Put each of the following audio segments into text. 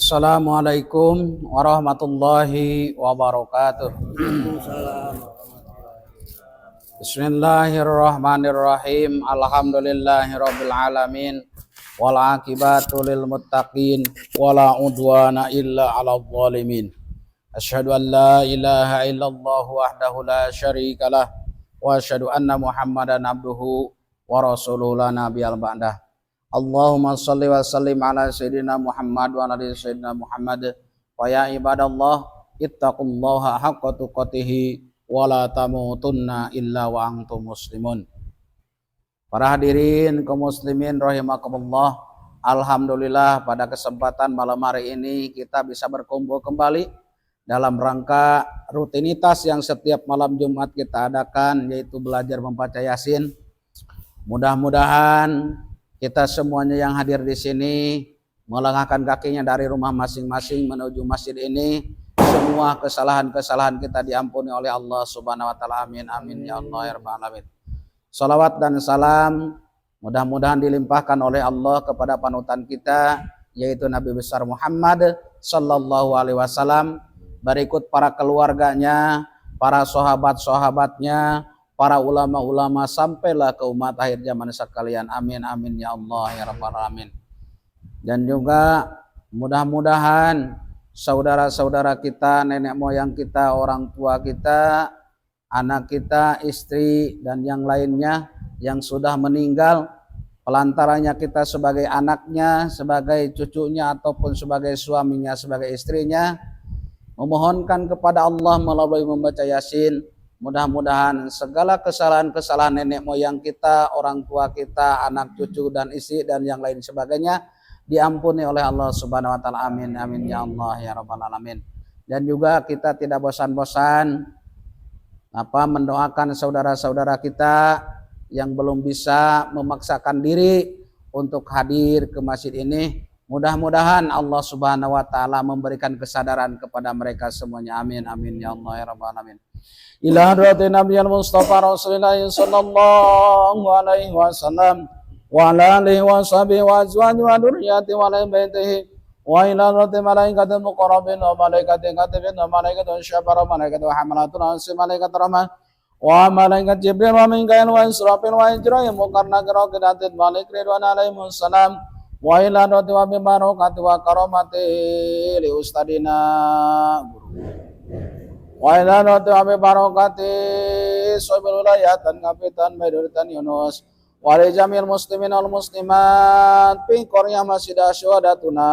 Assalamualaikum warahmatullahi wabarakatuh. Bismillahirrahmanirrahim. Alhamdulillahirabbil alamin. Wal aqibatu lil muttaqin wala udwana illa 'alal zalimin. Asyhadu an la ilaha illallah wahdahu la syarikalah wa asyhadu anna Muhammadan abduhu wa rasuluhu la nabiyal ba'dah. Allahumma shalli wa sallim ala sayyidina Muhammad wa ala sayyidina Muhammad wa ya ibadallah ittaqullaha haqqa tuqatih wa la tamutunna illa wa antum muslimun. Para hadirin kaum muslimin rahimakumullah, alhamdulillah pada kesempatan malam hari ini kita bisa berkumpul kembali dalam rangka rutinitas yang setiap malam Jumat kita adakan, yaitu belajar membaca Yasin. Mudah-mudahan kita semuanya yang hadir di sini melangkahkan kakinya dari rumah masing-masing menuju masjid ini, semua kesalahan-kesalahan kita diampuni oleh Allah Subhanahu wa taala. Amin amin ya Allah ya rabbal alamin. Salawat dan salam mudah-mudahan dilimpahkan oleh Allah kepada panutan kita, yaitu Nabi besar Muhammad sallallahu alaihi wasallam, berikut para keluarganya, para sahabat-sahabatnya, para ulama-ulama, sampailah ke umat akhir zaman sekalian. Amin amin ya Allah ya rabbal alamin. Dan juga mudah-mudahan saudara-saudara kita, nenek moyang kita, orang tua kita, anak kita, istri dan yang lainnya yang sudah meninggal, pelantaranya kita sebagai anaknya, sebagai cucunya ataupun sebagai suaminya, sebagai istrinya, memohonkan kepada Allah melalui membaca Yasin. Mudah-mudahan segala kesalahan-kesalahan nenek moyang kita, orang tua kita, anak cucu dan istri dan yang lain sebagainya diampuni oleh Allah Subhanahu wa taala. Amin amin ya Allah ya rabbal alamin. Dan juga kita tidak bosan-bosan mendoakan saudara-saudara kita yang belum bisa memaksakan diri untuk hadir ke masjid ini. Mudah-mudahan Allah Subhanahu wa taala memberikan kesadaran kepada mereka semuanya. Amin amin ya Allah ya rabbal alamin. Ila hadratin Nabiyil Mustafa Rasulullah sallallahu alaihi wasallam wa ala alihi wa sahbihi wa azwajihi wa dzurriyyati wa ahli baitihi wa ila hadratin malaikatil muqarrabin wa malaikatil katibin wa malaikatul syafara wa malaikatul hamalatul arsi malaikatur rahman wa malaikat Jibril wa Mikail wa Israfil wa Ijrail muqarrabin qiratin malik ridwan alaihi salam wa ila hadratin wa bi barakati wa karamati li ustadina wa ila hadratin wa bi barakati sahibil wilayatan kapitan Badruddin Yunus wa li jamil muslimin wal muslimat fi qaryah masjid syuhadatuna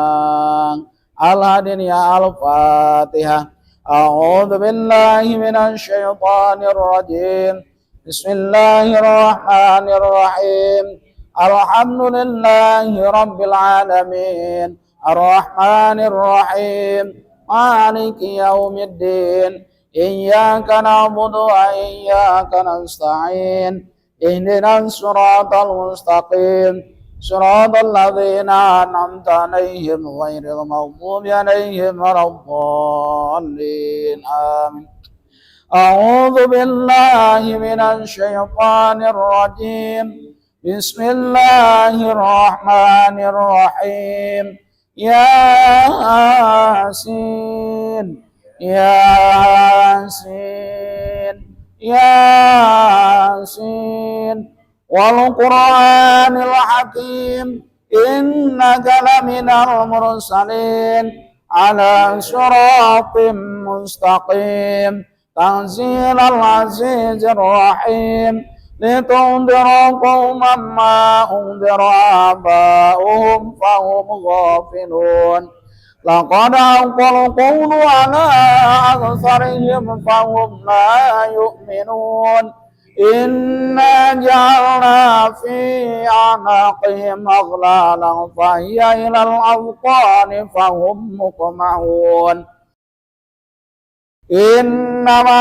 al-hadin ya al-fatihah. A'udzu billahi minasy syaithanir rajim. Bismillahirrahmanirrahim. Alhamdulillahi rabbil alamin. Arrahmanir rahim. Maliki yaumiddin. Iyyaka na'budu wa iyyaka nasta'in. Ihdinas siratal mustaqim. Siratal ladzina an'amta 'alaihim ghairil maghdubi 'alaihim waladdallin. Amin. A'udzu billahi minasy syaithanir rajim. Bismillahirrahmanirrahim. Yasin Yasin Yasin wal Qur'anil hakim innaka laminal mursalin ala siratim mustaqim tanzilal azizir rahim litundira qauman ma undira aba'uhum fahum ghafilun laqad aqal qawlu ala aktharihim fahum la yu'minun inna ja'alna fi anaqihim aghlalan fahiya ilal awqani fahum muqma'un innama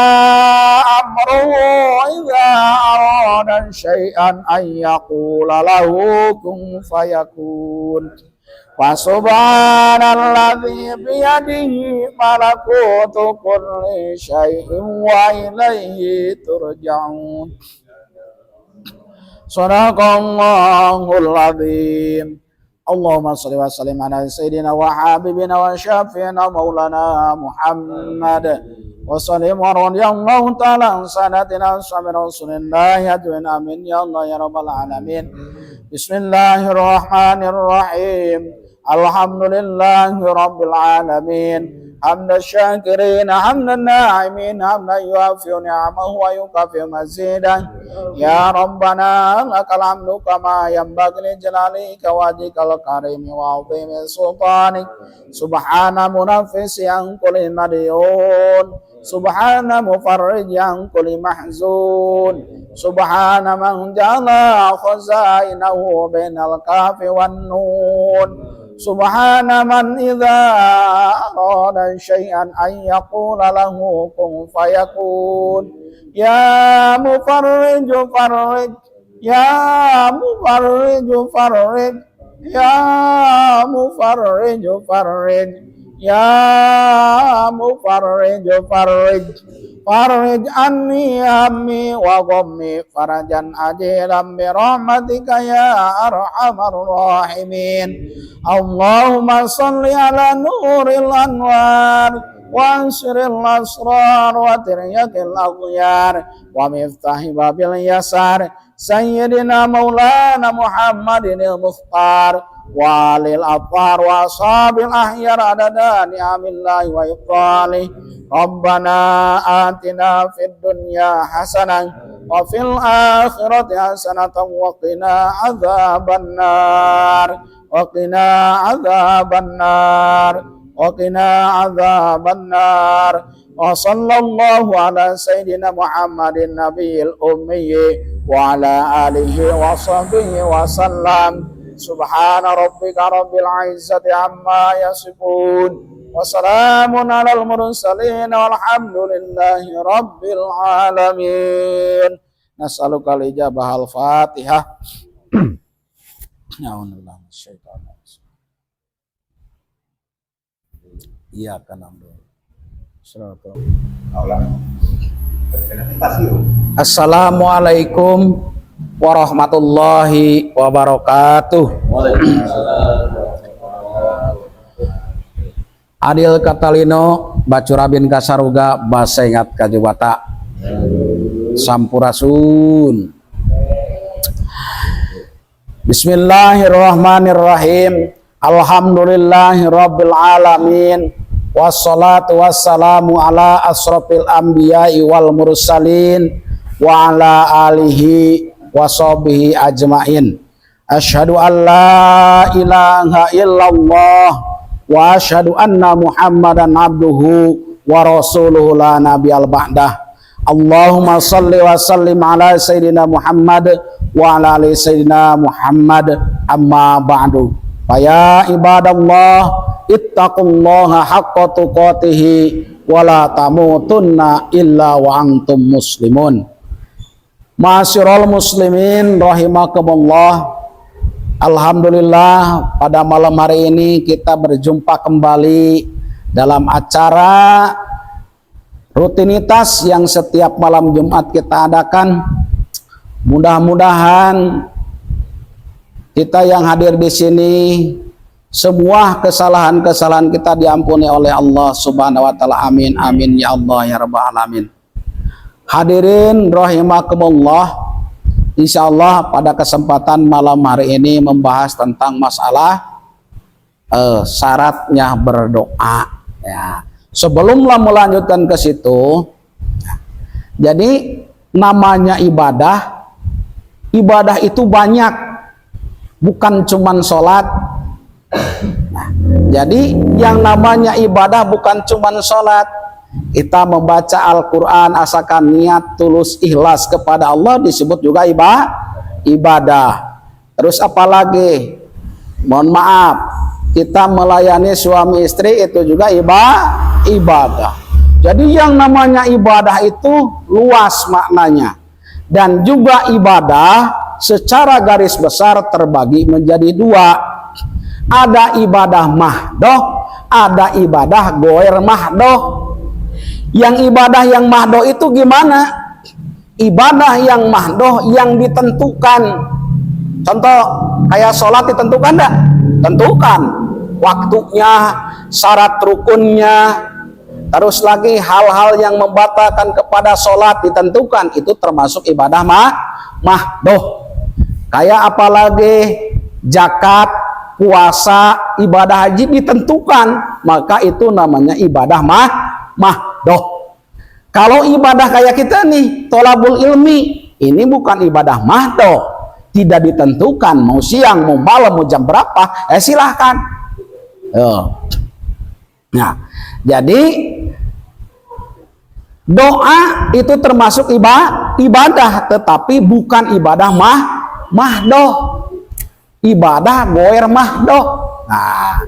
amruhu idza arada syai'an ay yaqula lahu kun fayakun. Fasubhanalladzi biyadihi malakutu kulli syai'in wa ilaihi turja'un. Shadaqallahul azim. Allahumma shalli wa sallim ala sayyidina wa habibina wa syafi'ina maulana Muhammad wa sallim wa radiyallahu ta'ala an sadatina sahabat Rasulillah amin ya Allah ya rabbal alamin. Bismillahirrahmanirrahim. Alhamdulillahi rabbil alamin. Hamdan syakirin, hamdan na'imin, hamdan yuafi'u ni'amahu wa yukafi'u mazidah. Ya Rabbana lakal hamdu kama yanbaghi li jalalika wa wajhikal karimi wa 'azimi sultanik. Subhana munaffisi an kulli madiyun, subhana mufarrij an kulli mahzun, subhana man ja'ala khazainahu bainal kafi wan nun. Subhana man idza arada syai'an an yaqula lahu kun fayakun. Ya mufarrij farrij, ya mufarrij farrij, ya mufarrij farrij, ya mufarrij farrij. Farrij anni hammi wa ghammi farajan ajilan bi rahmatika ya arhamar rahimin. Allahumma salli ala nuril anwar wa ansiril asrar wa tiryakil aghyar wa miftahi babil yasar sayyidina maulana Muhammadin al-Mukhtar wa alil athhar wa ashabil ahyar adada ni'amillahi wa iqbalih. Rabbana atina fid dunya hasanah wa fil akhirati hasanatan wa qina adzabannar wa qina adzabannar wa qina adzabannar. Wa sallallahu ala sayyidina Muhammadin nabiyil ummi wa ala alihi wa sahbihi wa sallam. Subhana rabbika rabbil izzati amma yasifun wa salamun alal mursalin walhamdulillahi rabbil alamin. Nas'aluka al-ijabah al-Fatihah. A'udzubillahi minasyaitonir rajim. Iyyaka na'budu. Assalamualaikum warahmatullahi wabarakatuh. Adil Katalino Bacurabin Kasaruga Basengat Kajubata Sampurasun. Bismillahirrahmanirrahim. Alhamdulillahirabbil alamin. Wassalatu wassalamu ala asrofil anbiya'i wal mursalin wa ala alihi wa sahbihi ajmain. Asyhadu an la ilaha illallah wa asyhadu anna Muhammadan abduhu wa rasuluhu la nabiyal ba'dah. Allahumma salli wa sallim ala sayyidina Muhammad wa ala ali sayyidina Muhammad amma ba'du. Faya ibadallah ittaqullaha haqqa tuqatihi wa la tamutunna illa wa antum muslimun. Ma'asyiral muslimin rahimakumullah. Alhamdulillah pada malam hari ini kita berjumpa kembali dalam acara rutinitas yang setiap malam Jumat kita adakan. Mudah-mudahan kita yang hadir di sini semua kesalahan-kesalahan kita diampuni oleh Allah Subhanahu wa taala. Amin amin ya Allah ya rabbal alamin. Hadirin rahimakumullah. Insyaallah pada kesempatan malam hari ini membahas tentang masalah syaratnya berdoa ya. Sebelumlah melanjutkan ke situ, jadi namanya ibadah itu banyak, bukan cuman sholat. Nah, jadi yang namanya ibadah bukan cuman sholat. Kita membaca Al-Quran asalkan niat tulus ikhlas kepada Allah disebut juga ibadah. Terus apalagi, mohon maaf, kita melayani suami istri itu juga ibadah. Jadi yang namanya ibadah itu luas maknanya. Dan juga ibadah secara garis besar terbagi menjadi dua. Ada ibadah mahdoh, ada ibadah goer mahdoh. Yang ibadah yang mahdoh itu gimana? Ibadah yang mahdoh yang ditentukan. Contoh kayak sholat ditentukan enggak? tentukan waktunya, syarat rukunnya, terus lagi hal-hal yang membatalkan kepada sholat ditentukan, itu termasuk ibadah mahdoh. Kayak apalagi zakat, puasa, ibadah haji ditentukan, maka itu namanya ibadah mahdoh. Kalau ibadah kayak kita nih, tholabul ilmi, ini bukan ibadah mahdoh, tidak ditentukan, mau siang, mau malam, mau jam berapa, silahkan. Nah, jadi doa itu termasuk ibadah, tetapi bukan ibadah mahdoh, ibadah goer mahdoh. Nah,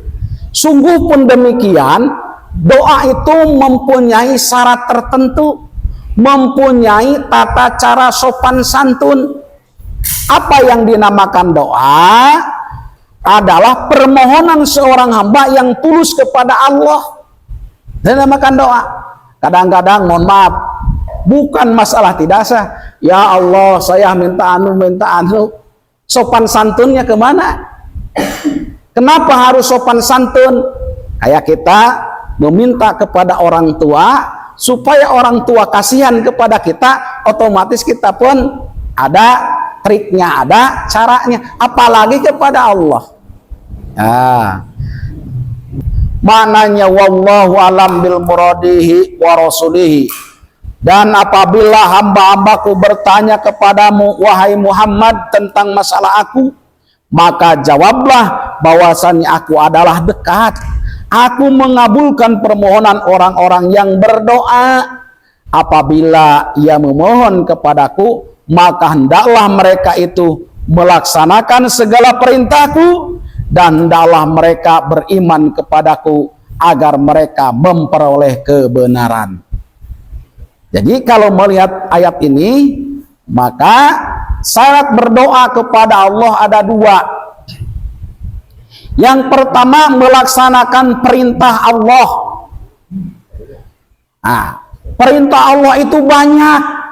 sungguh pun demikian, doa itu mempunyai syarat tertentu, mempunyai tata cara sopan santun. Apa yang dinamakan doa adalah permohonan seorang hamba yang tulus kepada Allah. Dinamakan doa. Kadang-kadang mohon maaf, bukan masalah tidak sah. Ya Allah, saya minta anu. Sopan santunnya kemana? Kenapa harus sopan santun? Kayak kita meminta kepada orang tua supaya orang tua kasihan kepada kita, otomatis kita pun ada triknya, ada caranya. Apalagi kepada Allah. Mananya wallahu alam bil muradihi wa rasulihi. Dan apabila hamba-hambaku bertanya kepadamu wahai Muhammad tentang masalah aku, maka jawablah bahwasannya aku adalah dekat. Aku mengabulkan permohonan orang-orang yang berdoa. Apabila ia memohon kepadaku, maka hendaklah mereka itu melaksanakan segala perintahku, dan hendaklah mereka beriman kepadaku agar mereka memperoleh kebenaran. Jadi kalau melihat ayat ini, maka syarat berdoa kepada Allah ada dua. Yang pertama, melaksanakan perintah Allah. Nah, perintah Allah itu banyak.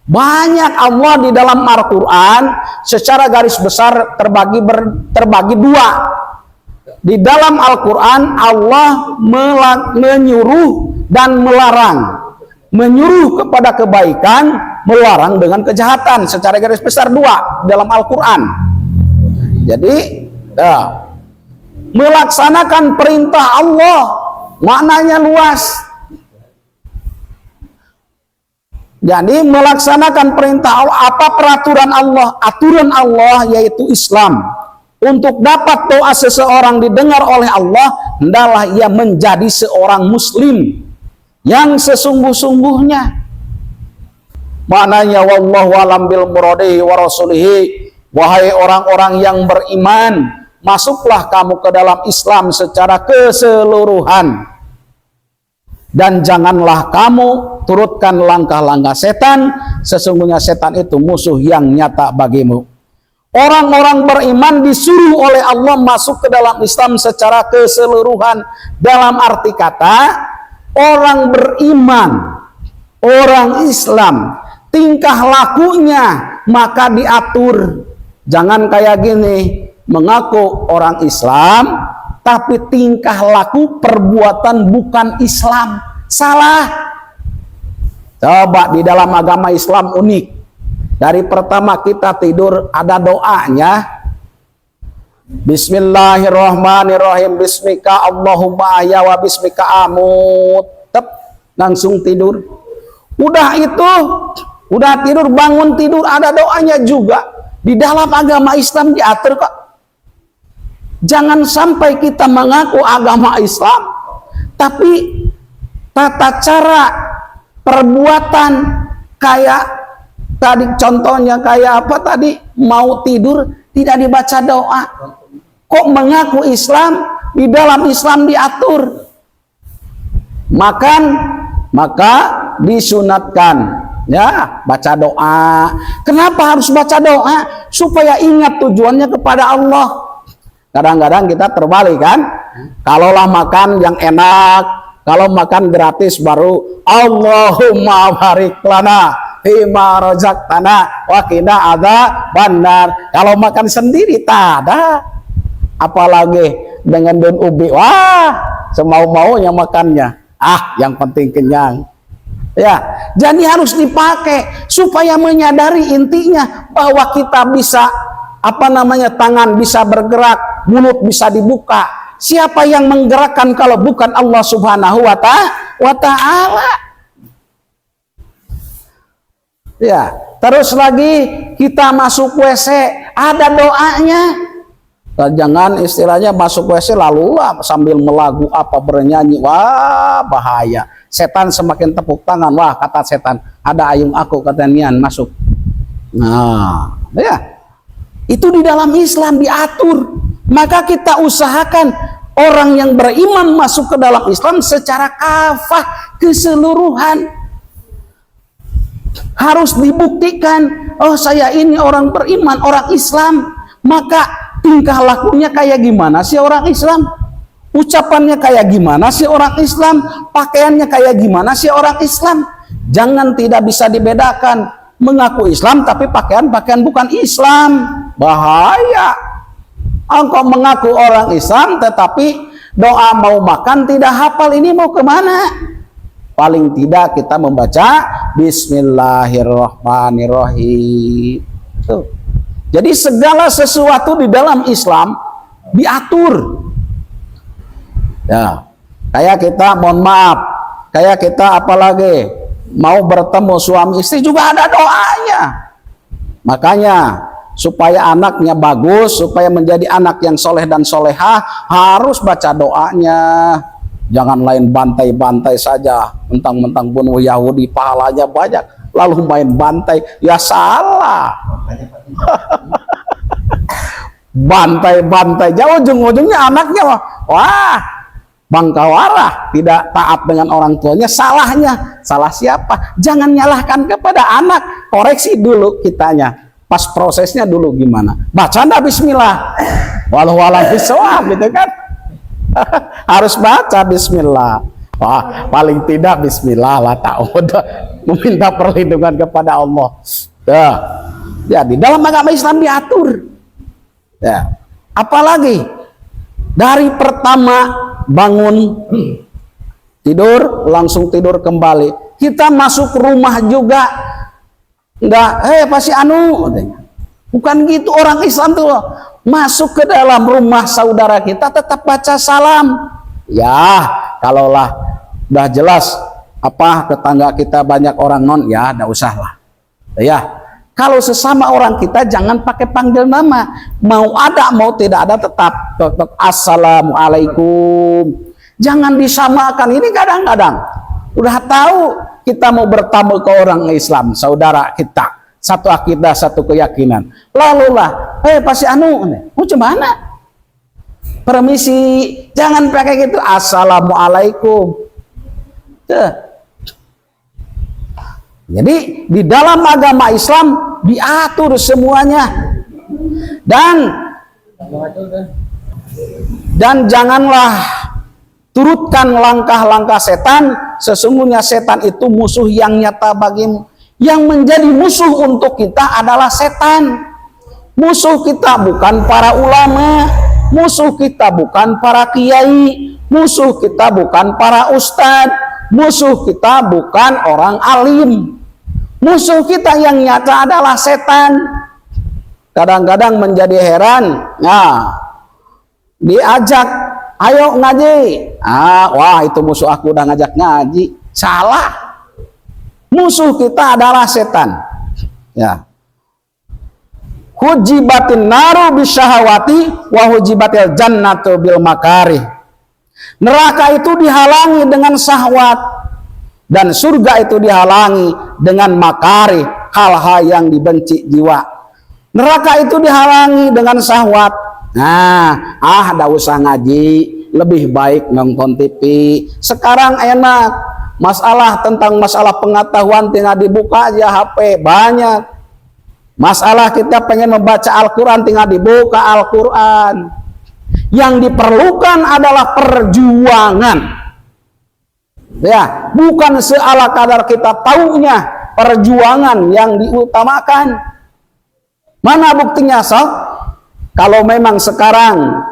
Banyak Allah di dalam Al-Quran secara garis besar terbagi dua. Di dalam Al-Quran Allah menyuruh dan melarang. Menyuruh kepada kebaikan, melarang dengan kejahatan, secara garis besar dua dalam Al-Quran. Jadi melaksanakan perintah Allah maknanya luas. Jadi melaksanakan perintah Allah, apa peraturan Allah? Aturan Allah yaitu Islam. Untuk dapat doa seseorang didengar oleh Allah, hendaklah ia menjadi seorang muslim yang sesungguh-sungguhnya. Maknanya wallahu alam bil muradihi wa rasulihi. Wahai orang-orang yang beriman, masuklah kamu ke dalam Islam secara keseluruhan, dan janganlah kamu turutkan langkah-langkah setan. Sesungguhnya setan itu musuh yang nyata bagimu. Orang-orang beriman disuruh oleh Allah masuk ke dalam Islam secara keseluruhan. Dalam arti kata, orang beriman, orang Islam, tingkah lakunya maka diatur. Jangan kayak gini, mengaku orang Islam tapi tingkah laku perbuatan bukan Islam. Salah. Coba di dalam agama Islam unik. Dari pertama kita tidur ada doanya. Bismillahirrahmanirrahim. Bismika Allahumma ahya wa bismika amut. Langsung tidur. Udah itu, udah tidur, bangun tidur ada doanya juga. Di dalam agama Islam diatur kok. Jangan sampai kita mengaku agama Islam, tapi tata cara perbuatan kayak tadi contohnya kayak apa tadi, mau tidur tidak dibaca doa. Kok mengaku Islam, di dalam Islam diatur. Makan, maka disunatkan ya baca doa. Kenapa harus baca doa? Supaya ingat tujuannya kepada Allah. Kadang-kadang kita terbalik kan, kalaulah makan yang enak, kalau makan gratis baru Allahumma barik lana fima razaqtana wa qina adzabannar. Kalau makan sendiri tak ada. apalagi dengan daun ubi, wah semau-maunya makannya. Yang penting kenyang. Ya, jadi harus dipakai supaya menyadari intinya bahwa kita bisa tangan bisa bergerak, mulut bisa dibuka. Siapa yang menggerakkan kalau bukan Allah Subhanahu wa Ta'ala? Ya, terus lagi kita masuk WC ada doanya. Jangan istilahnya masuk WC lalu sambil melagu bernyanyi, wah bahaya. Setan semakin tepuk tangan, wah kata setan, ada ayung aku kata Nian masuk. Nah, ya. Itu di dalam Islam diatur. Maka kita usahakan orang yang beriman masuk ke dalam Islam secara kafah, keseluruhan. Harus dibuktikan, oh saya ini orang beriman, orang Islam. Maka tingkah lakunya kayak gimana sih orang Islam? Ucapannya kayak gimana sih orang Islam? Pakaiannya kayak gimana sih orang Islam? Jangan tidak bisa dibedakan. Mengaku Islam tapi pakaian bukan Islam. Bahaya. Engkau mengaku orang Islam tetapi doa mau makan tidak hafal, ini mau kemana? Paling tidak kita membaca Bismillahirrahmanirrahim. Tuh. Jadi segala sesuatu di dalam Islam diatur. Ya, kayak kita mohon maaf, kayak kita apalagi mau bertemu suami istri juga ada doanya. Makanya supaya anaknya bagus, supaya menjadi anak yang soleh dan solehah, harus baca doanya. Jangan lain bantai-bantai saja, mentang-mentang bunuh Yahudi pahalanya banyak, lalu main bantai, ya salah. Bantai-bantai, jauh ujung-ujungnya anaknya, wah bangkawarah, tidak taat dengan orang tuanya. Salahnya, salah siapa? Jangan nyalahkan kepada anak, koreksi dulu kitanya. Pas prosesnya dulu gimana? Baca ndak bismillah? Walau bismillah gitu kan? Harus baca bismillah. Wah, paling tidak bismillah lah, ta'awud, meminta perlindungan kepada Allah. Ya. Jadi dalam agama Islam diatur. Ya. Apalagi dari pertama bangun tidur langsung tidur kembali. Kita masuk rumah juga enggak, pasti bukan gitu orang Islam tuh. Masuk ke dalam rumah saudara kita tetap baca salam. Ya, kalaulah udah jelas tetangga kita banyak orang non, ya enggak usah lah. Ya, kalau sesama orang kita jangan pakai panggil nama. Mau ada mau tidak ada tetap assalamualaikum. Jangan disamakan. Ini kadang-kadang udah tahu kita mau bertamu ke orang Islam, saudara kita, satu akidah, satu keyakinan. Lalu lah, pasti mau cemana? Permisi, jangan pakai gitu. Assalamualaikum. Tuh. Jadi di dalam agama Islam diatur semuanya. Dan janganlah turutkan langkah-langkah setan. Sesungguhnya setan itu musuh yang nyata bagimu. Yang menjadi musuh untuk kita adalah setan. Musuh kita bukan para ulama, musuh kita bukan para kiai, musuh kita bukan para ustadz, musuh kita bukan orang alim. Musuh kita yang nyata adalah setan. Kadang-kadang menjadi heran, diajak ayo ngaji, wah itu musuh aku udah ngajak ngaji. Salah. Musuh kita adalah setan. Ya. Hujibatin naru bisyahawati wa hujibatil jannatu bil makarih. Neraka itu dihalangi dengan syahwat dan surga itu dihalangi dengan makarih, hal-hal yang dibenci jiwa. Neraka itu dihalangi dengan syahwat. Dah usah ngaji, lebih baik nonton TV. Sekarang enak. Masalah pengetahuan tinggal dibuka aja HP banyak. Masalah kita pengen membaca Al-Quran tinggal dibuka Al-Quran. Yang diperlukan adalah perjuangan. Ya, bukan seala kadar kita taunya, perjuangan yang diutamakan. Mana buktinya, Sob? Kalau memang sekarang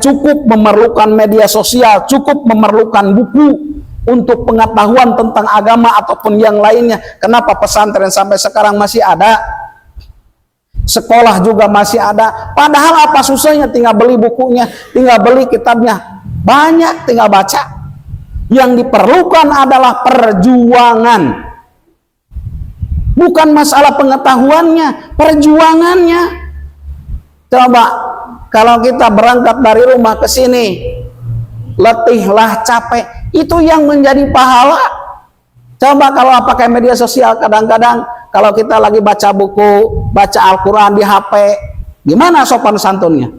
cukup memerlukan media sosial, cukup memerlukan buku untuk pengetahuan tentang agama ataupun yang lainnya. Kenapa pesantren sampai sekarang masih ada? Sekolah juga masih ada. Padahal apa susahnya, tinggal beli bukunya, tinggal beli kitabnya. Banyak, tinggal baca. Yang diperlukan adalah perjuangan. Bukan masalah pengetahuannya, perjuangannya. Coba kalau kita berangkat dari rumah ke sini, letihlah, capek, itu yang menjadi pahala. Coba kalau pakai media sosial, kadang-kadang kalau kita lagi baca buku, baca Al-Quran di HP, gimana sopan santunnya?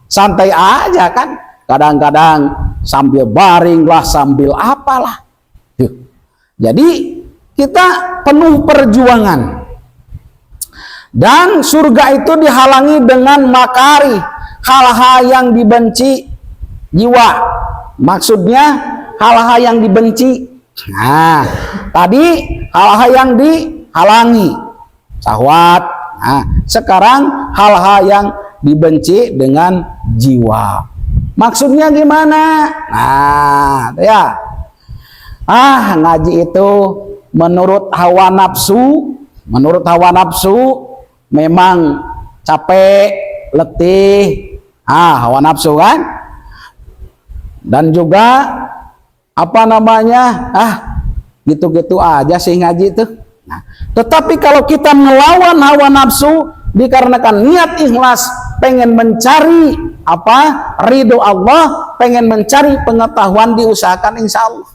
Santai aja kan? Kadang-kadang sambil baring lah, sambil apalah. Jadi kita penuh perjuangan. Dan surga itu dihalangi dengan makari, hal-hal yang dibenci jiwa. Maksudnya hal-hal yang dibenci. Nah, tadi hal-hal yang dihalangi, syahwat. Nah, sekarang hal-hal yang dibenci dengan jiwa. Maksudnya gimana? Nah, ya. Ngaji itu menurut hawa nafsu, memang capek, letih. Hawa nafsu kan? Dan juga gitu-gitu aja sih ngaji itu. Nah, tetapi kalau kita melawan hawa nafsu dikarenakan niat ikhlas, pengen mencari ridho Allah, pengen mencari pengetahuan, diusahakan, insya Allah.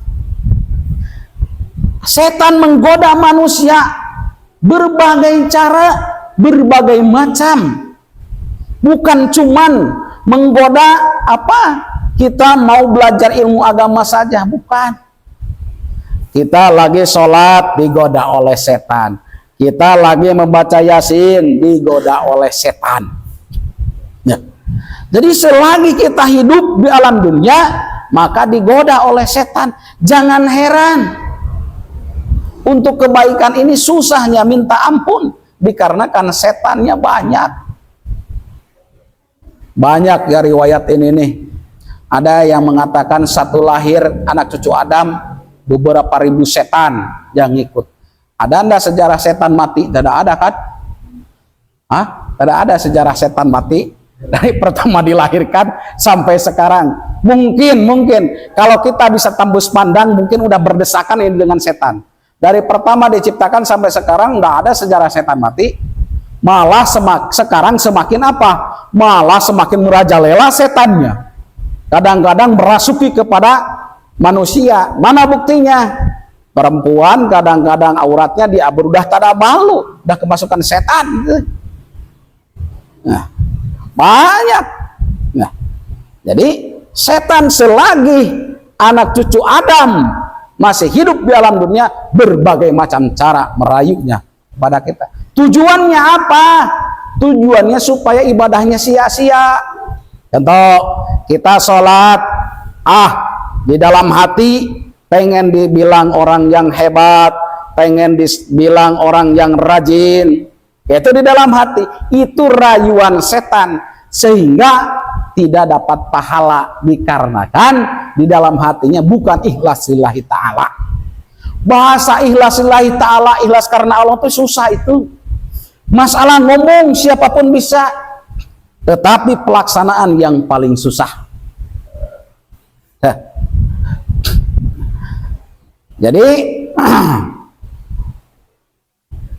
Setan menggoda manusia berbagai cara, berbagai macam. Bukan cuman menggoda kita mau belajar ilmu agama saja, bukan. Kita lagi sholat digoda oleh setan, kita lagi membaca Yasin digoda oleh setan. Ya. Jadi selagi kita hidup di alam dunia, maka digoda oleh setan. Jangan heran, untuk kebaikan ini susahnya minta ampun, dikarenakan setannya banyak. Banyak ya riwayat ini nih. Ada yang mengatakan satu lahir anak cucu Adam, beberapa ribu setan yang ikut. Ada enggak sejarah setan mati? Tidak ada kan? Tidak ada sejarah setan mati dari pertama dilahirkan sampai sekarang. Mungkin kalau kita bisa tembus pandang, mungkin udah berdesakan ini dengan setan. Dari pertama diciptakan sampai sekarang tidak ada sejarah setan mati. Malah sekarang semakin malah semakin merajalela setannya. Kadang-kadang merasuki kepada manusia. Mana buktinya? Perempuan kadang-kadang auratnya udah tada malu, udah kemasukan setan. Nah, banyak. Nah, jadi setan selagi anak cucu Adam masih hidup di alam dunia, berbagai macam cara merayunya pada kita. Tujuannya apa? Tujuannya supaya ibadahnya sia-sia. Contoh, kita sholat, di dalam hati pengen dibilang orang yang hebat, pengen dibilang orang yang rajin. Itu di dalam hati. Itu rayuan setan, sehingga tidak dapat pahala dikarenakan di dalam hatinya bukan ikhlas lillahi ta'ala. Bahasa ikhlas lillahi ta'ala, ikhlas karena Allah itu susah itu. Masalah ngomong siapapun bisa, tetapi pelaksanaan yang paling susah. Jadi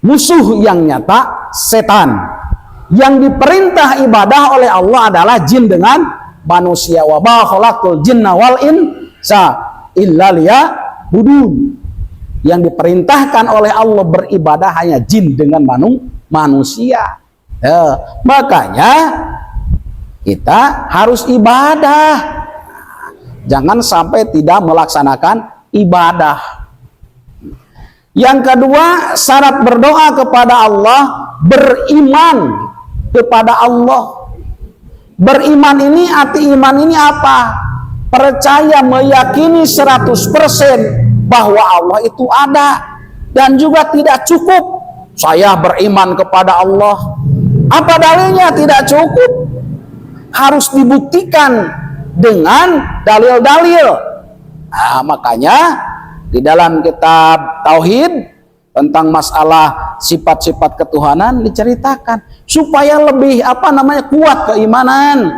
musuh yang nyata setan. Yang diperintah ibadah oleh Allah adalah jin dengan manusia. Wa ma khalaqtul jinna wal insa illa liya'budun. Yang diperintahkan oleh Allah beribadah hanya jin dengan manusia. Makanya kita harus ibadah. Jangan sampai tidak melaksanakan ibadah. Yang kedua, syarat berdoa kepada Allah, beriman kepada Allah. Beriman ini, arti iman ini apa? Percaya, meyakini 100% bahwa Allah itu ada. Dan juga tidak cukup saya beriman kepada Allah. Apa dalilnya? Tidak cukup. harus dibuktikan dengan dalil-dalil. Nah, makanya di dalam kitab Tauhid tentang masalah sifat-sifat ketuhanan diceritakan supaya lebih kuat keimanan.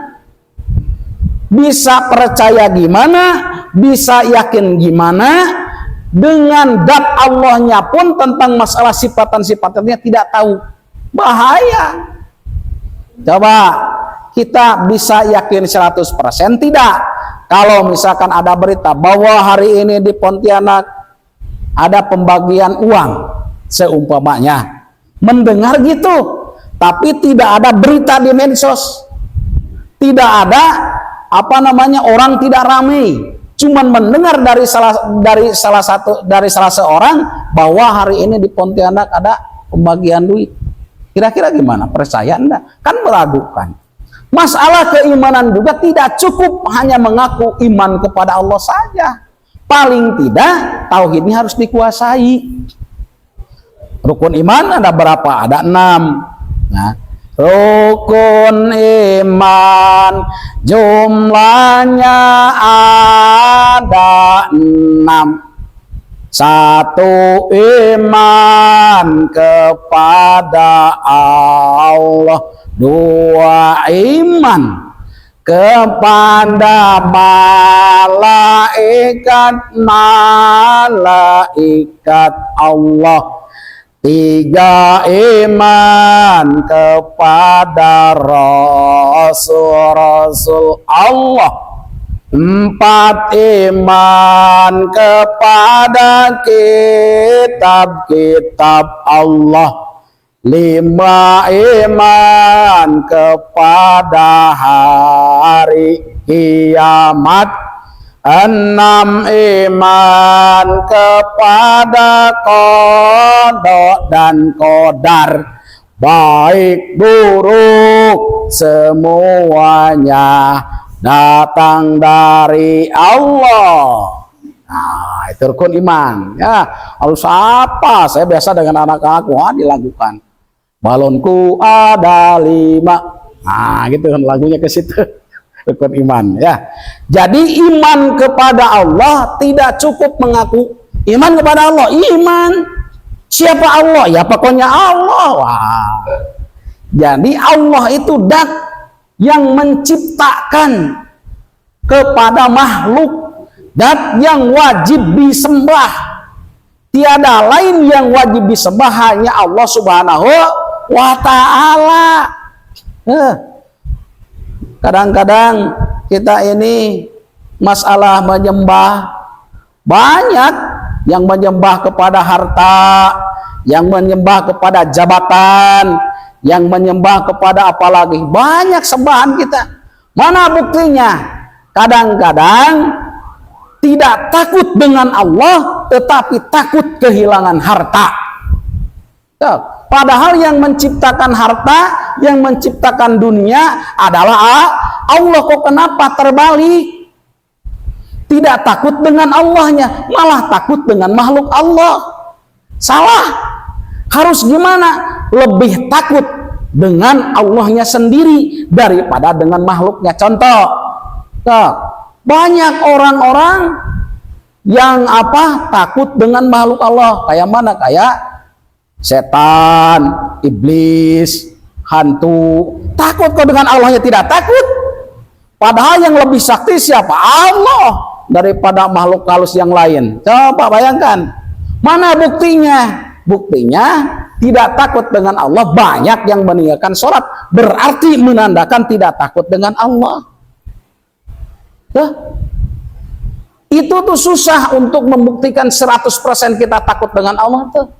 Bisa percaya gimana, bisa yakin gimana, dengan dat Allahnya pun tentang masalah sifatan-sifatnya tidak tahu. Bahaya. Coba kita bisa yakin 100% tidak? Kalau misalkan ada berita bahwa hari ini di Pontianak ada pembagian uang, seumpamanya, mendengar gitu, tapi tidak ada berita di medsos, tidak ada orang tidak ramai, cuman mendengar dari salah seorang bahwa hari ini di Pontianak ada pembagian duit. Kira-kira gimana? Percaya enggak? Kan meragukan. Masalah keimanan juga tidak cukup hanya mengaku iman kepada Allah saja. Paling tidak tauhidnya harus dikuasai. Rukun iman ada berapa? Ada 6. Nah, rukun iman jumlahnya ada 6. 1, iman kepada Allah. 2, iman kepada malaikat Allah. 3, iman kepada rasul-rasul Allah. 4, iman kepada kitab-kitab Allah. 5, iman kepada hari kiamat. 6, iman kepada qada dan qadar, baik buruk semuanya datang dari Allah. Nah, itu rukun iman. Ya, harus apa? Saya biasa dengan anak aku dilakukan. Balonku ada 5. Nah, gitu kan lagunya ke situ. Rukun iman, ya. Jadi iman kepada Allah tidak cukup mengaku iman kepada Allah. Iman siapa Allah? Ya pokoknya Allah. Wah. Jadi Allah itu dat yang menciptakan kepada makhluk, dat yang wajib disembah. Tiada lain yang wajib disembah, hanya Allah Subhanahu wa ta'ala. Kadang-kadang kita ini masalah menyembah, banyak yang menyembah kepada harta, yang menyembah kepada jabatan, yang menyembah kepada apalagi, banyak sembahan kita. Mana buktinya? Kadang-kadang tidak takut dengan Allah, tetapi takut kehilangan harta. Padahal yang menciptakan harta, yang menciptakan dunia adalah Allah. Kok kenapa terbalik? Tidak takut dengan Allahnya, malah takut dengan makhluk Allah. Salah. Harus gimana? Lebih takut dengan Allahnya sendiri daripada dengan makhluknya. Contoh, banyak orang-orang yang takut dengan makhluk Allah. Kayak mana? Kayak setan, iblis, hantu. Takut kok, dengan Allahnya tidak takut. Padahal yang lebih sakti siapa? Allah daripada makhluk halus yang lain. Coba bayangkan. Mana buktinya? Buktinya tidak takut dengan Allah, banyak yang meninggalkan sholat, berarti menandakan tidak takut dengan Allah. Itu tuh susah untuk membuktikan 100% kita takut dengan Allah tuh.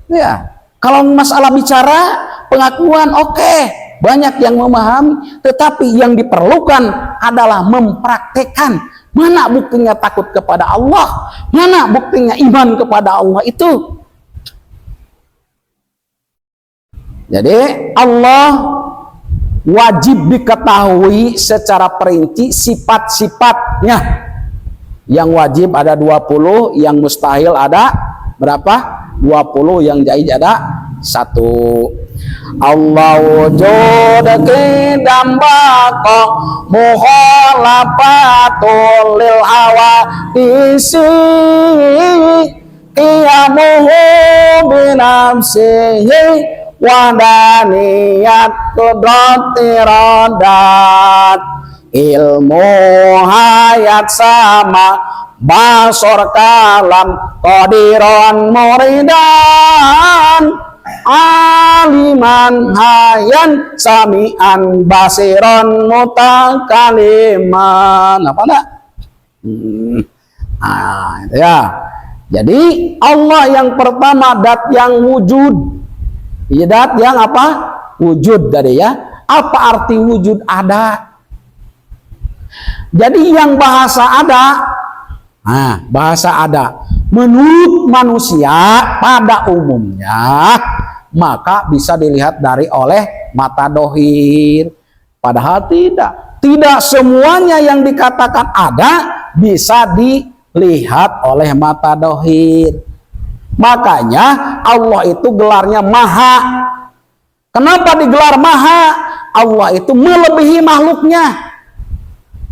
Ya, kalau masalah bicara pengakuan, oke, banyak yang memahami, tetapi yang diperlukan adalah mempraktekkan. Mana buktinya takut kepada Allah? Mana buktinya iman kepada Allah itu? Jadi Allah wajib diketahui secara perinci sifat-sifatnya. Yang wajib ada 20, yang mustahil ada berapa? 20 yang jaiz ada 1. Allah wujud qidam baqa mukhalafatul lil hawa isi qiyamuhu binafsihi wadaniyat qudrat iradat ilmu hayat sama basor kalam qadiran muridan aliman hayan sami'an basiran mutakaliman. Apa enggak? Itu ya. Jadi Allah yang pertama, dat yang wujud. Ya, dat yang apa? Wujud tadi ya. Apa arti wujud? Ada. Jadi yang bahasa ada, bahasa ada menurut manusia pada umumnya maka bisa dilihat oleh mata dohir. Padahal tidak semuanya yang dikatakan ada bisa dilihat oleh mata dohir. Makanya Allah itu gelarnya Maha. Kenapa digelar Maha? Allah itu melebihi makhluknya.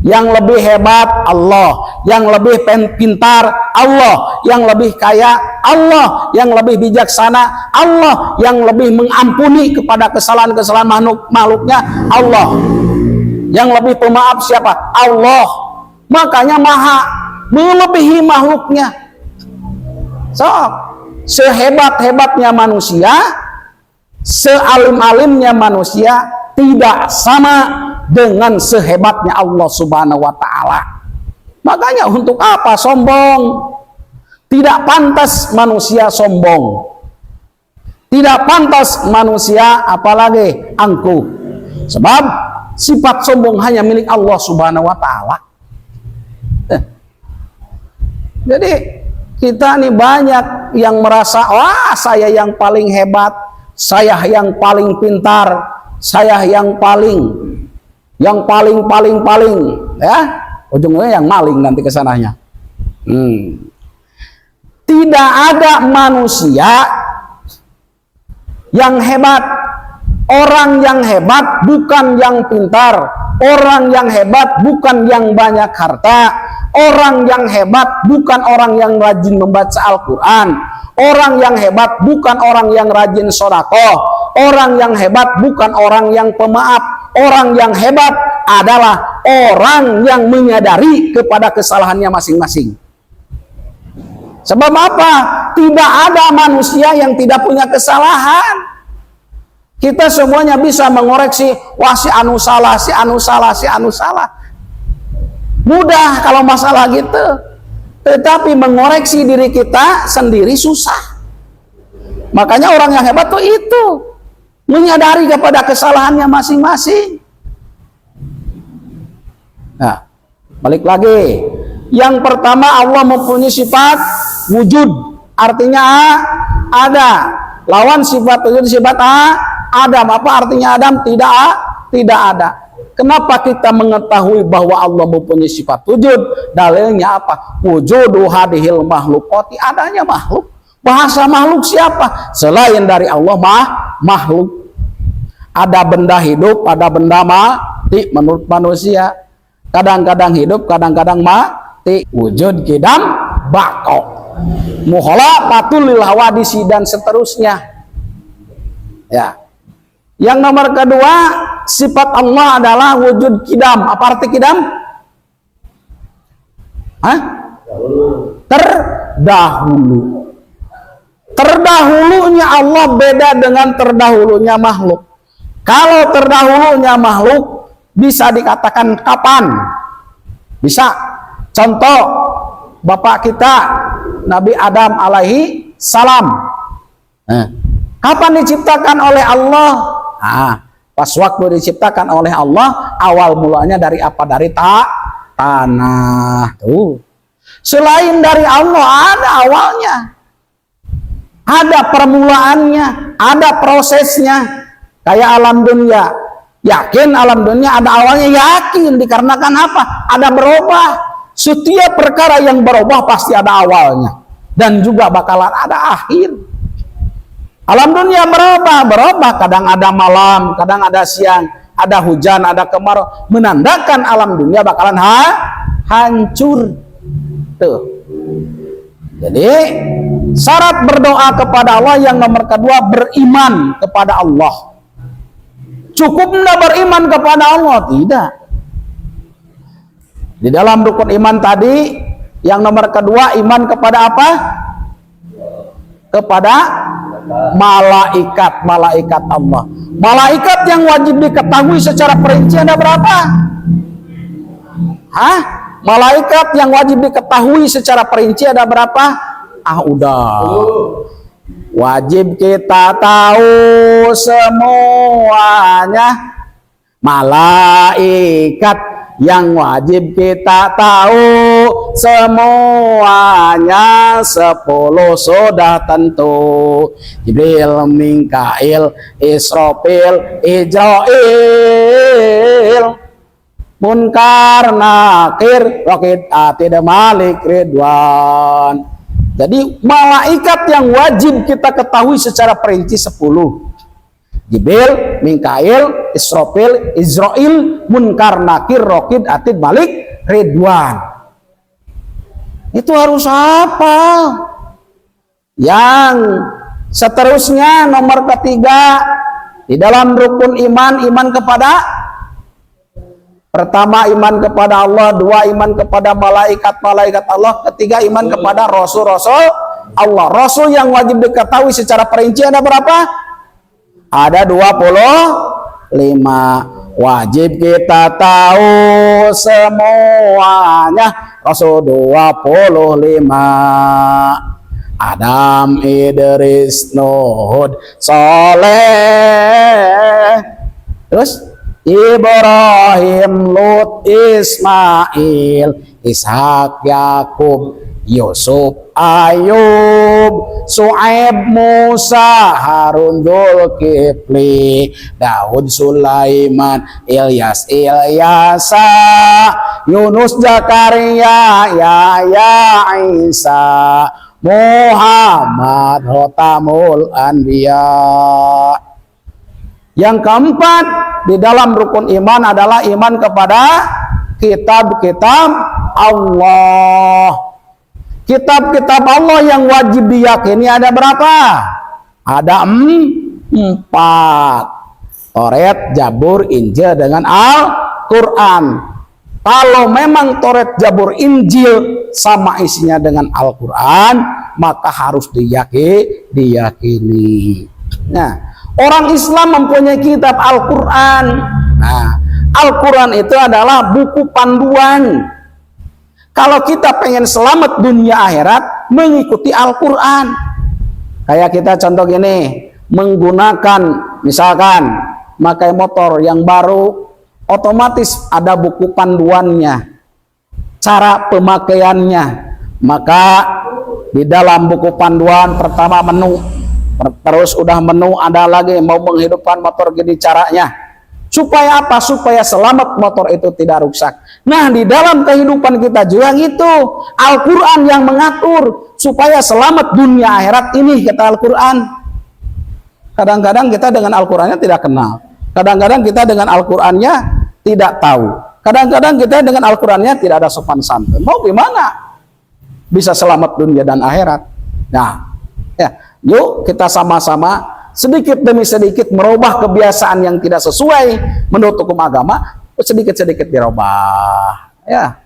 Yang lebih hebat Allah, yang lebih pintar Allah, yang lebih kaya Allah, yang lebih bijaksana Allah, yang lebih mengampuni kepada kesalahan-kesalahan makhluknya Allah, yang lebih pemaaf siapa? Allah. Makanya Maha, melebihi makhluknya. So, sehebat-hebatnya manusia, sealim-alimnya manusia tidak sama dengan sehebatnya Allah Subhanahu wa taala. Makanya untuk apa sombong? Tidak pantas manusia sombong. Tidak pantas manusia apalagi angkuh. Sebab sifat sombong hanya milik Allah Subhanahu wa taala. Jadi kita nih banyak yang merasa, wah saya yang paling hebat, saya yang paling pintar, saya yang paling ya, ujungnya yang maling nanti kesananya. Tidak ada manusia yang hebat. Orang yang hebat bukan yang pintar, orang yang hebat bukan yang banyak harta, orang yang hebat bukan orang yang rajin membaca Al-Quran, orang yang hebat bukan orang yang rajin sedekah, orang yang hebat bukan orang yang pemaaf. Orang yang hebat adalah orang yang menyadari kepada kesalahannya masing-masing. Sebab apa? Tidak ada manusia yang tidak punya kesalahan. Kita semuanya bisa mengoreksi, wah si anu salah, si anu salah, si anu salah. Mudah kalau masalah gitu. Tetapi mengoreksi diri kita sendiri susah. Makanya orang yang hebat tuh itu. Menyadari kepada kesalahannya masing-masing. Nah, balik lagi. Yang pertama Allah mempunyai sifat wujud. Artinya ada. Lawan sifat wujud sifat Adam. Apa artinya Adam? Tidak ada. Kenapa kita mengetahui bahwa Allah mempunyai sifat wujud? Dalilnya apa? Wujudu hadhil makhlukati, adanya makhluk. Bahasa makhluk siapa? Selain dari Allah makhluk. Ada benda hidup, ada benda mati menurut manusia. Kadang-kadang hidup, kadang-kadang mati. Wujud qidam baqa mukhalafatul lil hawadisi dan seterusnya. Ya. Yang nomor kedua, sifat Allah adalah wujud qidam. Apa arti qidam? Terdahulu. Terdahulunya Allah beda dengan terdahulunya makhluk. Kalau terdahulunya makhluk bisa dikatakan kapan? Bisa. Contoh bapak kita Nabi Adam alaihi salam. Kapan diciptakan oleh Allah? Pas waktu diciptakan oleh Allah, awal mulanya dari apa? Dari tanah. Tuh. Selain dari Allah ada awalnya. Ada permulaannya, ada prosesnya. Kayak alam dunia, yakin alam dunia ada awalnya, yakin dikarenakan apa? Ada berubah. Setiap perkara yang berubah pasti ada awalnya dan juga bakalan ada akhir. Alam dunia berubah, kadang ada malam, kadang ada siang, ada hujan, ada kemarau, menandakan alam dunia bakalan hancur. Tuh. Jadi syarat berdoa kepada Allah yang nomor kedua beriman kepada Allah. Cukup enggak beriman kepada Allah? Tidak. Di dalam rukun iman tadi yang nomor kedua iman kepada apa? Kepada malaikat Allah. Malaikat yang wajib diketahui secara perinci ada berapa? Malaikat yang wajib diketahui secara perinci ada berapa? Udah. Wajib kita tahu semuanya. Malaikat yang wajib kita tahu semuanya 10 sudah tentu. Jibril, Mikail, Israfil, Ijrail, Munkar, Nakir, Raqib, Atid, Malik, Ridwan. Jadi malaikat yang wajib kita ketahui secara perinci 10. Jibril, Mikail, Israfil, Izrail, Munkar, Nakir, Raqib, Atid, Malik, Ridwan. Itu harus apa? Yang seterusnya nomor ketiga di dalam rukun iman kepada pertama iman kepada Allah, dua iman kepada malaikat Allah, ketiga iman kepada rasul-rasul Allah. Rasul yang wajib diketahui secara perinci ada berapa? Ada 25. Wajib kita tahu semuanya Rasul 25. Adam, Idris, Nuh, Saleh, terus Ibrahim, Lut, Ismail, Ishak, Yakub, Yusuf, Ayub, Su'aib, Musa, Harun, Dzulkifli, Daud, Sulaiman, Ilyas, Ilyasa, Yunus, Zakaria, Yahya, Isa, Muhammad, Khotamul Anbiya. Yang keempat di dalam rukun iman adalah iman kepada kitab-kitab Allah. Kitab-kitab Allah yang wajib diyakini ada berapa? Ada 4. Taurat, Zabur, Injil dengan Al-Quran. Kalau memang Taurat, Zabur, Injil sama isinya dengan Al-Quran, maka harus diyakini. Nah, orang Islam mempunyai kitab Al-Quran. Nah, Al-Quran itu adalah buku panduan. Kalau kita pengen selamat dunia akhirat, mengikuti Al-Quran. Kayak kita contoh gini, menggunakan misalkan pakai motor yang baru, otomatis ada buku panduannya, cara pemakaiannya. Maka di dalam buku panduan pertama menu, terus udah menu ada lagi mau menghidupkan motor gini caranya. Supaya apa? Supaya selamat motor itu tidak rusak. Nah, di dalam kehidupan kita juga gitu. Al-Quran yang mengatur supaya selamat dunia akhirat ini, kata Al-Quran. Kadang-kadang kita dengan Al-Qurannya tidak kenal. Kadang-kadang kita dengan Al-Qurannya tidak tahu. Kadang-kadang kita dengan Al-Qurannya tidak ada sopan santun. Mau gimana? Bisa selamat dunia dan akhirat. Nah, ya, yuk kita sama-sama sedikit demi sedikit merubah kebiasaan yang tidak sesuai menurut hukum agama, sedikit-sedikit dirubah. Ya.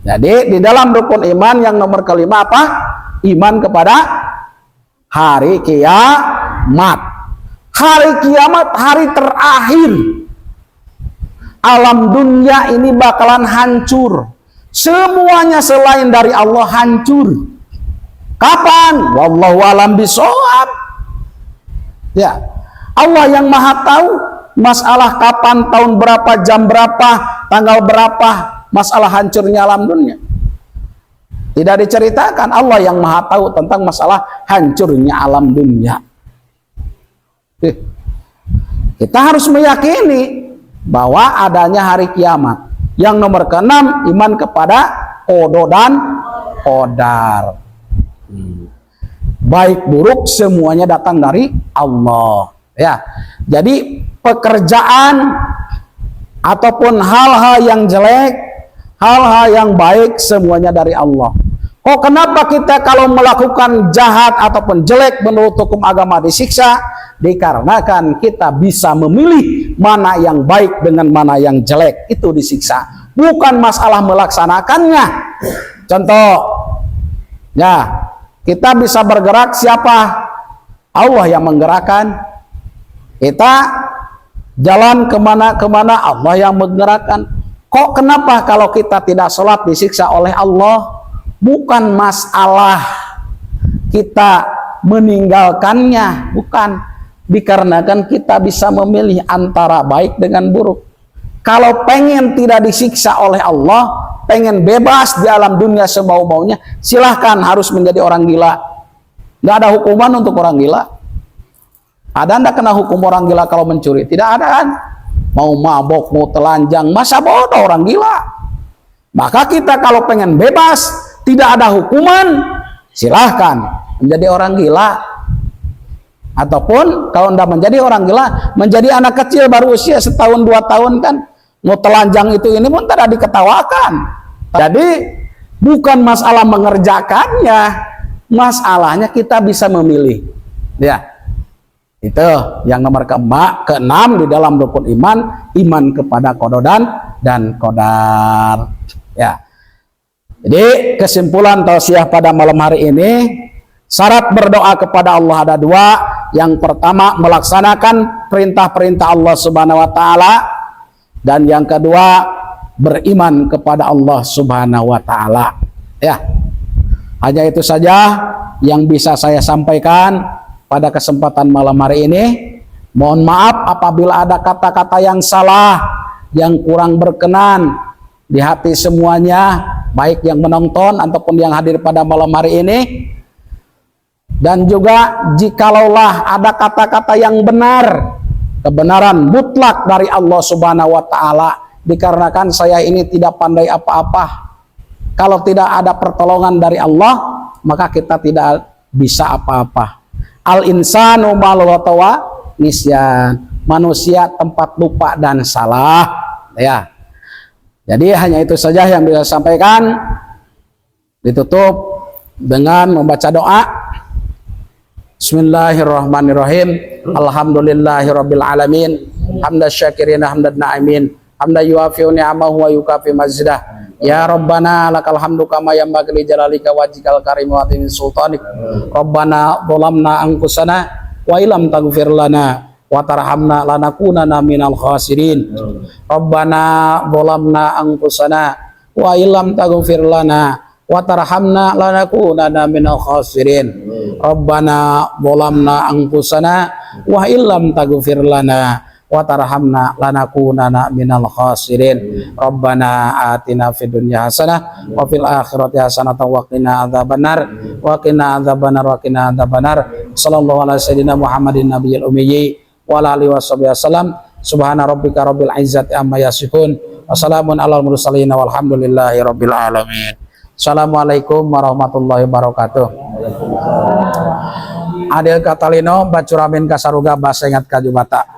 Jadi di dalam rukun iman yang nomor kelima apa? Iman kepada hari kiamat. Hari kiamat, hari terakhir. Alam dunia ini bakalan hancur. Semuanya selain dari Allah hancur. Kapan? Wallahu a'lam bishawab. Ya, Allah yang maha tahu masalah kapan, tahun berapa, jam berapa, tanggal berapa, masalah hancurnya alam dunia. Tidak diceritakan. Allah yang maha tahu tentang masalah hancurnya alam dunia. Kita harus meyakini bahwa adanya hari kiamat. Yang nomor keenam, iman kepada qada dan qadar. baik buruk semuanya datang dari Allah. Ya, jadi pekerjaan ataupun hal-hal yang jelek, hal-hal yang baik semuanya dari Allah. Oh, kenapa kita kalau melakukan jahat ataupun jelek menurut hukum agama disiksa? Dikarenakan kita bisa memilih mana yang baik dengan mana yang jelek, itu disiksa. Bukan masalah melaksanakannya. Contoh, ya, kita bisa bergerak, siapa? Allah yang menggerakkan. Kita jalan kemana-kemana, Allah yang menggerakkan. Kok kenapa kalau kita tidak sholat disiksa oleh Allah? Bukan masalah kita meninggalkannya, bukan. Dikarenakan kita bisa memilih antara baik dengan buruk. Kalau pengen tidak disiksa oleh Allah, pengen bebas di alam dunia semau-maunya, silahkan, harus menjadi orang gila. Nggak ada hukuman untuk orang gila. Ada ndak kena hukum orang gila kalau mencuri? Tidak ada kan? Mau mabok, mau telanjang, masa bodoh orang gila. Maka kita kalau pengen bebas, tidak ada hukuman, silahkan menjadi orang gila. Ataupun kalau ndak menjadi orang gila, menjadi anak kecil baru usia setahun 2 tahun kan, mau telanjang itu ini pun tidak diketawakan. Jadi bukan masalah mengerjakannya, masalahnya kita bisa memilih. Ya, itu yang nomor keenam di dalam rukun iman, iman kepada qada dan qadar. Ya. Jadi kesimpulan tausiah pada malam hari ini, syarat berdoa kepada Allah ada 2. Yang pertama, melaksanakan perintah-perintah Allah Subhanahu wa taala, dan yang kedua, beriman kepada Allah Subhanahu wa taala. Ya. Hanya itu saja yang bisa saya sampaikan pada kesempatan malam hari ini. Mohon maaf apabila ada kata-kata yang salah, yang kurang berkenan di hati semuanya, baik yang menonton ataupun yang hadir pada malam hari ini. Dan juga jikalaulah ada kata-kata yang benar, kebenaran mutlak dari Allah Subhanahu wa taala, dikarenakan saya ini tidak pandai apa-apa. Kalau tidak ada pertolongan dari Allah, maka kita tidak bisa apa-apa. Al-insanu malwatawa nisyan, manusia tempat lupa dan salah. Ya. Jadi hanya itu saja yang bisa saya sampaikan. Ditutup dengan membaca doa. Bismillahirrahmanirrahim. Alhamdulillahirabbil alamin. Hamdan syakirin hamdan na'imin. Hamdan yuafi'u ni'amahu wa yukafi mazdah. Ya Rabbana lakal hamdu kama yanbaghi li jalalika wajhikal karim wa azimi sultanik. Rabbana zalamna anfusana wa illam taghfir lana wa tarhamna lanakunanna minal khasirin. Rabbana zalamna anfusana wa illam taghfir lana wa tarhamna lanakunanna minal khasirin. Rabbana zalamna anfusana wa illam taghfir lana wa tarhamna lanakunanna minal khasirin. Rabbana atina fid dunya hasanah wa fil akhirati hasanah wa qina adzabannar wa qina adzabannar wa qina adzabannar. Sallallahu alaihi sayyidina Muhammadin nabiyil ummi wa ala alihi washabihi wasallam. Subhana rabbika rabbil izzati amma yasifun wa salamun alal mursalin walhamdulillahi rabbil alamin. Assalamualaikum warahmatullahi wabarakatuh. Adil katalino bacuramin kasaruga basa ingat kajubata.